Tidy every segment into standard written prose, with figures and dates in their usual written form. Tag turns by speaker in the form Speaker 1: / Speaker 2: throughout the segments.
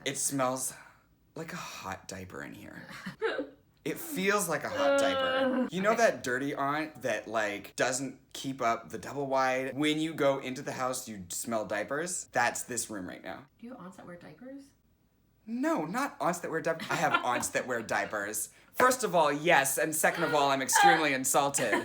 Speaker 1: It smells like a hot diaper in here. It feels like a hot diaper. You know that dirty aunt that like doesn't keep up the double wide? When you go into the house, you smell diapers? That's this room right now.
Speaker 2: Do you have aunts that wear diapers?
Speaker 1: No, not aunts that wear diapers. I have aunts that wear diapers. First of all, yes, and second of all, I'm extremely insulted.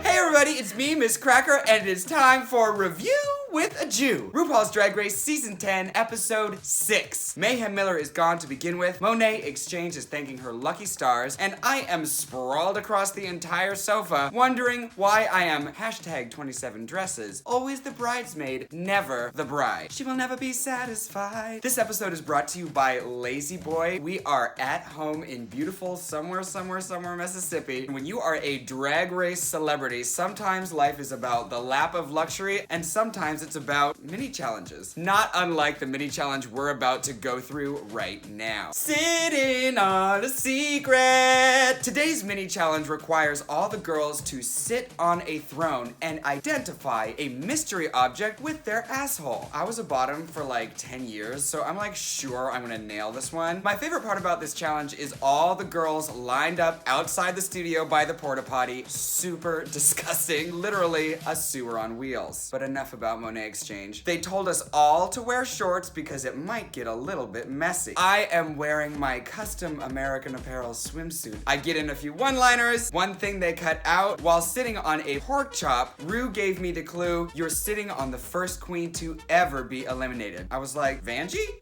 Speaker 1: Hey everybody, it's me, Miz Cracker, and it is time for Review with a Jew. RuPaul's Drag Race Season 10, Episode 6. Mayhem Miller is gone to begin with, Monet Exchange is thanking her lucky stars, and I am sprawled across the entire sofa, wondering why I am hashtag 27 dresses, always the bridesmaid, never the bride. She will never be satisfied. This episode is brought to you by Lazy Boy. We are at home in beautiful somewhere, Mississippi. When you are a drag race celebrity, sometimes life is about the lap of luxury, and sometimes it's about mini challenges. Not unlike the mini challenge we're about to go through right now. Sitting on a secret! Today's mini challenge requires all the girls to sit on a throne and identify a mystery object with their asshole. I was a bottom for like 10 years, so I'm like, sure, I'm gonna nail this one. My favorite part about this challenge is all the girls lined up outside the studio by the porta potty. Super disgusting. Literally a sewer on wheels. But enough about Monet Exchange. They told us all to wear shorts because it might get a little bit messy. I am wearing my custom American Apparel swimsuit. I get in a few one-liners. One thing they cut out, while sitting on a pork chop, Ru gave me the clue, you're sitting on the first queen to ever be eliminated. I was like, Vanjie?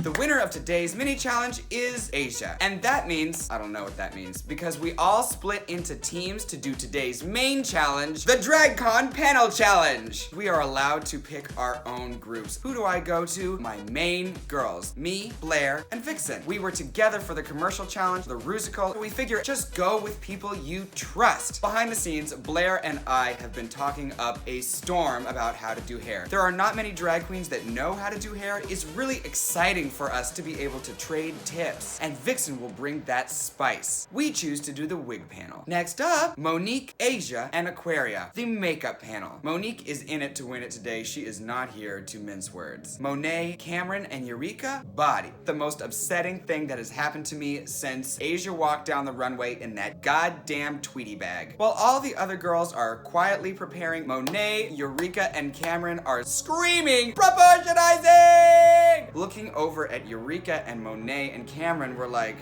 Speaker 1: The winner of today's mini challenge is Asia. And that means, I don't know what that means, because we all split into teams to do today's main challenge, the DragCon Panel Challenge. We are allowed to pick our own groups. Who do I go to? My main girls, me, Blair, and Vixen. We were together for the commercial challenge, the Rusical. We figure just go with people you trust. Behind the scenes, Blair and I have been talking up a storm about how to do hair. There are not many drag queens that know how to do hair. It's really exciting for us to be able to trade tips, and Vixen will bring that spice. We choose to do the wig panel. Next up, Monique, Asia, and Aquaria, the makeup panel. Monique is in it to win it today. She is not here to mince words. Monet, Cameron, and Eureka, body. The most upsetting thing that has happened to me since Asia walked down the runway in that goddamn Tweety bag. While all the other girls are quietly preparing, Monet, Eureka, and Cameron are screaming, proportionizing! Looking over at Eureka and Monet and Cameron, we're like,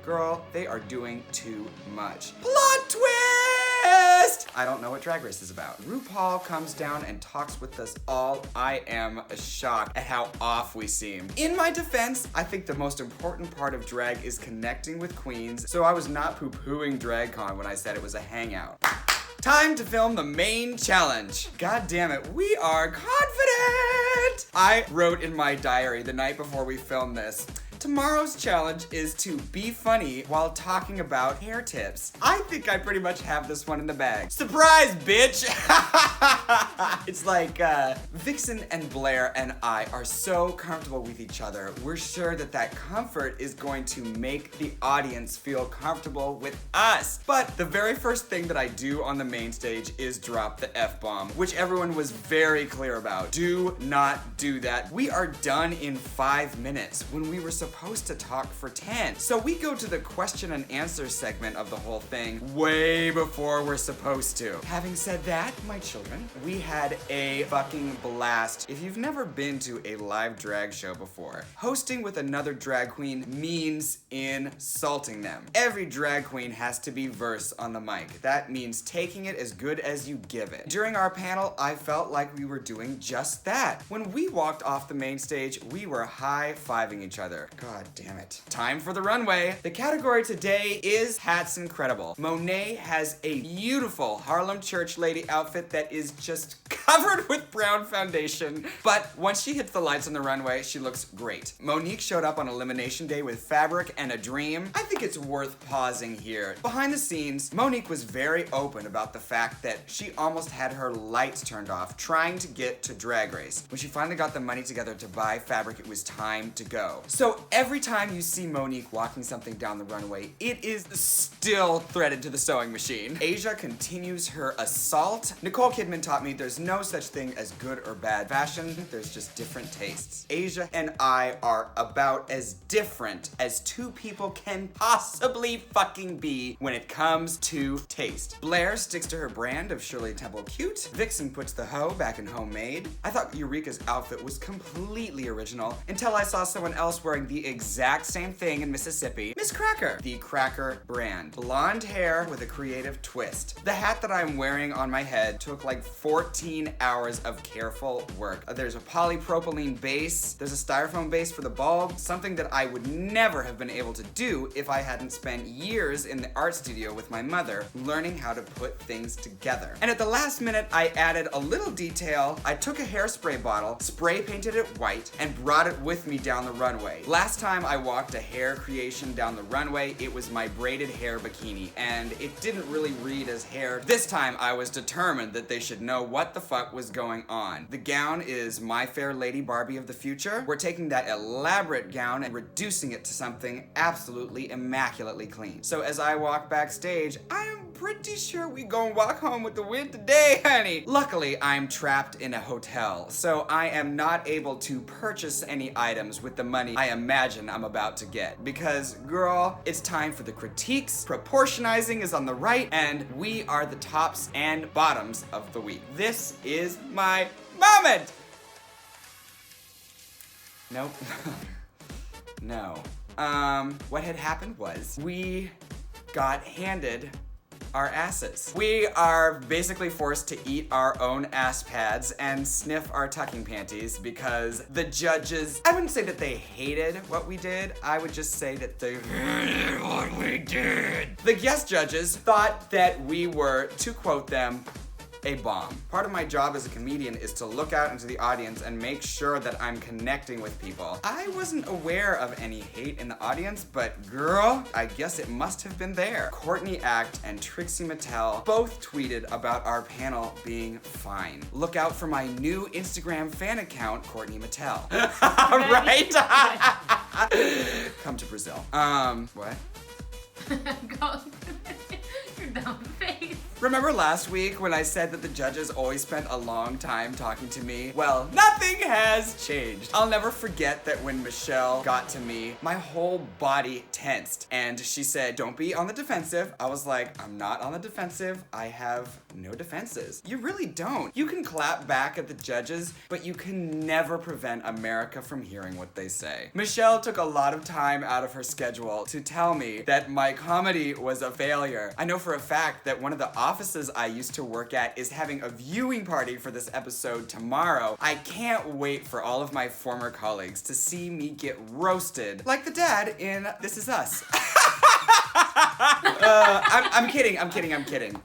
Speaker 1: girl, they are doing too much. Plot twist! I don't know what Drag Race is about. RuPaul comes down and talks with us all. I am shocked at how off we seem. In my defense, I think the most important part of drag is connecting with queens, so I was not poo-pooing DragCon when I said it was a hangout. Time to film the main challenge. God damn it, we are confident! I wrote in my diary the night before we filmed this, tomorrow's challenge is to be funny while talking about hair tips. I think I pretty much have this one in the bag. Surprise, bitch! It's like, Vixen and Blair and I are so comfortable with each other. We're sure that that comfort is going to make the audience feel comfortable with us. But the very first thing that I do on the main stage is drop the F-bomb, which everyone was very clear about. Do not do that. We are done in 5 minutes when we were supposed to talk for 10. So we go to the question and answer segment of the whole thing way before we're supposed to. Having said that, my children, we had a fucking blast. If you've never been to a live drag show before, hosting with another drag queen means insulting them. Every drag queen has to be verse on the mic. That means taking it as good as you give it. During our panel, I felt like we were doing just that. When we walked off the main stage, we were high-fiving each other. God damn it. Time for the runway. The category today is Hats Incredible. Monet has a beautiful Harlem Church lady outfit that is just covered with brown foundation. But once she hits the lights on the runway, she looks great. Monique showed up on Elimination Day with fabric and a dream. I think it's worth pausing here. Behind the scenes, Monique was very open about the fact that she almost had her lights turned off trying to get to Drag Race. When she finally got the money together to buy fabric, it was time to go. So every time you see Monique walking something down the runway, it is still threaded to the sewing machine. Asia continues her assault. Nicole Kidman taught me there's no such thing as good or bad fashion, there's just different tastes. Asia and I are about as different as two people can possibly fucking be when it comes to taste. Blair sticks to her brand of Shirley Temple cute. Vixen puts the hoe back in homemade. I thought Eureka's outfit was completely original until I saw someone else wearing the exact same thing in Mississippi. Miz Cracker, the Cracker brand. Blonde hair with a creative twist. The hat that I'm wearing on my head took like 14 hours of careful work. There's a polypropylene base, there's a styrofoam base for the bulb, something that I would never have been able to do if I hadn't spent years in the art studio with my mother learning how to put things together. And at the last minute, I added a little detail. I took a hairspray bottle, spray painted it white, and brought it with me down the runway. Last time I walked a hair creation down the runway, it was my braided hair bikini, and it didn't really read as hair. This time I was determined that they should know what the fuck was going on. The gown is My Fair Lady Barbie of the future. We're taking that elaborate gown and reducing it to something absolutely immaculately clean. So as I walk backstage, I am pretty sure we gon' walk home with the win today, honey. Luckily, I'm trapped in a hotel, so I am not able to purchase any items with the money I imagine I'm about to get. Because, girl, it's time for the critiques. Proportionizing is on the right, and we are the tops and bottoms of the week. This is my moment! Nope. No. What had happened was we got handed our asses. We are basically forced to eat our own ass pads and sniff our tucking panties because the judges, I wouldn't say that they hated what we did, I would just say that they hated what we did. The guest judges thought that we were, to quote them, a bomb. Part of my job as a comedian is to look out into the audience and make sure that I'm connecting with people. I wasn't aware of any hate in the audience, but girl, I guess it must have been there. Courtney Act and Trixie Mattel both tweeted about our panel being fine. Look out for my new Instagram fan account, Courtney Mattel. Right? Come to Brazil. What?
Speaker 2: Your dumb face.
Speaker 1: Remember last week when I said that the judges always spent a long time talking to me? Well, nothing has changed. I'll never forget that when Michelle got to me, my whole body tensed. And she said, don't be on the defensive. I was like, I'm not on the defensive. I have no defenses. You really don't. You can clap back at the judges, but you can never prevent America from hearing what they say. Michelle took a lot of time out of her schedule to tell me that my comedy was a failure. I know for a fact that one of the offices I used to work at is having a viewing party for this episode tomorrow. I can't wait for all of my former colleagues to see me get roasted like the dad in This Is Us. I'm kidding.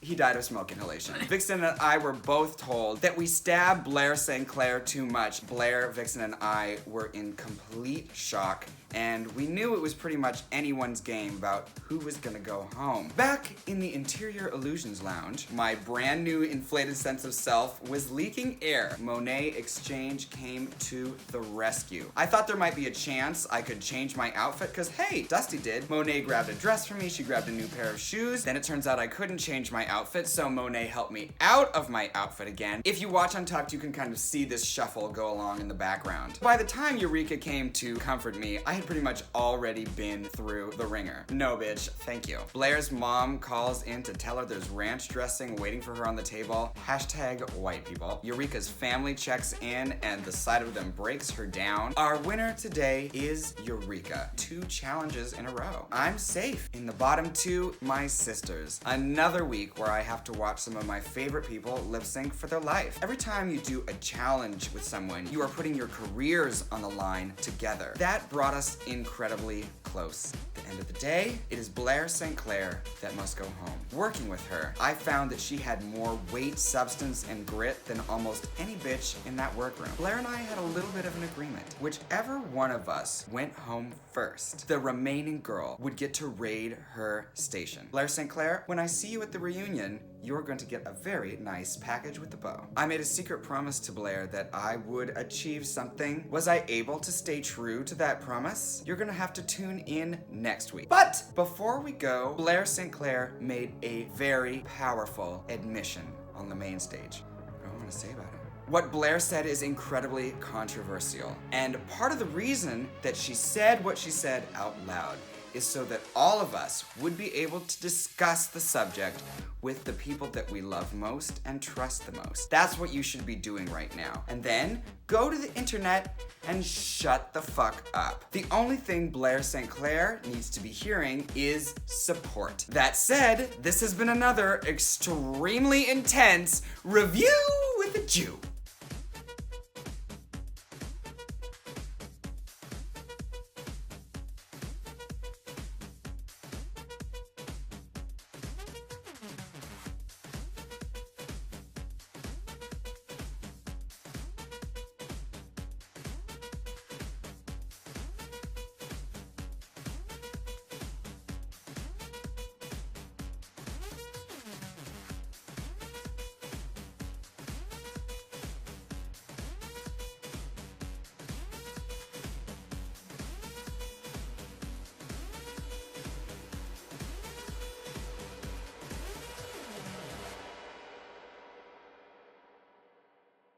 Speaker 1: He died of smoke inhalation. Vixen and I were both told that we stabbed Blair St. Clair too much. Blair, Vixen, and I were in complete shock, and we knew it was pretty much anyone's game about who was gonna go home. Back in the Interior Illusions Lounge, my brand new inflated sense of self was leaking air. Monet Exchange came to the rescue. I thought there might be a chance I could change my outfit, cause hey, Dusty did. Monet grabbed a dress for me, she grabbed a new pair of shoes. Then it turns out I couldn't change my outfit, so Monet helped me out of my outfit again. If you watch Untucked, you can kind of see this shuffle go along in the background. By the time Eureka came to comfort me, I had pretty much already been through the ringer. No, bitch, thank you. Blair's mom calls in to tell her there's ranch dressing waiting for her on the table. Hashtag white people. Eureka's family checks in and the sight of them breaks her down. Our winner today is Eureka. 2 challenges in a row. I'm safe. In the bottom 2, my sisters. Another week where I have to watch some of my favorite people lip sync for their life. Every time you do a challenge with someone, you are putting your careers on the line together. That brought us incredibly close. At the end of the day, it is Blair St. Clair that must go home. Working with her, I found that she had more weight, substance, and grit than almost any bitch in that workroom. Blair and I had a little bit of an agreement. Whichever one of us went home first, the remaining girl would get to raid her station. Blair St. Clair, when I see you at the reunion, you're going to get a very nice package with the bow. I made a secret promise to Blair that I would achieve something. Was I able to stay true to that promise? You're gonna have to tune in next week. But before we go, Blair St. Clair made a very powerful admission on the main stage. What do I want to say about it? What Blair said is incredibly controversial. And part of the reason that she said what she said out loud is so that all of us would be able to discuss the subject with the people that we love most and trust the most. That's what you should be doing right now. And then go to the internet and shut the fuck up. The only thing Blair St. Clair needs to be hearing is support. That said, this has been another extremely intense review with a Jew.